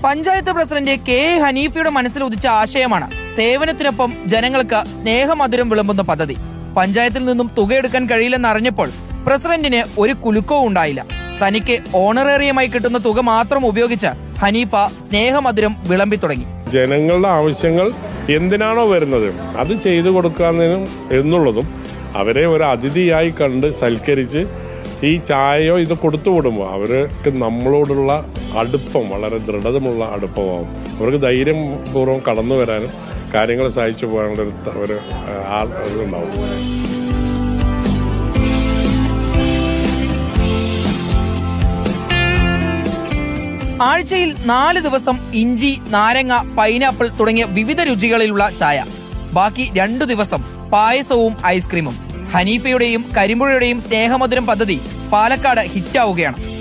Panchayat president K ഹനീഫയുടെ മനസ്സിൽ ഉദിച്ച ആശയമാണ് സേവനത്തിനൊപ്പം ജനങ്ങൾക്ക് സ്നേഹമധുരം വിളമ്പുന്ന പദ്ധതി. പഞ്ചായത്തിൽ നിന്നും തുകയെടുക്കാൻ കഴിയില്ലെന്ന് അറിഞ്ഞപ്പോൾ പ്രസിഡന്റിന് ഒരു കുലുക്കവും ഉണ്ടായില്ല. തനിക്ക് ഓണറേറിയമായി കിട്ടുന്ന തുക മാത്രം ഉപയോഗിച്ച് ഹനീഫ സ്നേഹമധുരം വിളമ്പി തുടങ്ങി. ജനങ്ങളുടെ ആവശ്യങ്ങൾ എന്തിനാണോ വരുന്നത് അത് ചെയ്തു കൊടുക്കാനും എന്നുള്ളതും അവരെ ഒരു അതിഥിയായി കണ്ട് സൽക്കരിച്ച് ഈ ചായയോ ഇത് കൊടുത്തു വിടുമ്പോൾ അവർക്ക് നമ്മളോടുള്ള അടുപ്പം വളരെ ദൃഢതമുള്ള അടുപ്പമാവും. അവർക്ക് ധൈര്യം പൂർവ്വം കടന്നു വരാനും കാര്യങ്ങൾ സഹായിച്ചു പോകാനുള്ള ഒരു ഇതുണ്ടാവും. ആഴ്ചയിൽ 4 ദിവസം ഇഞ്ചി, നാരങ്ങ, പൈനാപ്പിൾ തുടങ്ങിയ വിവിധ രുചികളിലുള്ള ചായ. ബാക്കി 2 ദിവസം പായസവും ഐസ്ക്രീമും. ഹനീഫയുടെയും കരിമ്പുഴയുടെയും സ്നേഹമധുരം പദ്ധതി പാലക്കാട് ഹിറ്റാവുകയാണ്.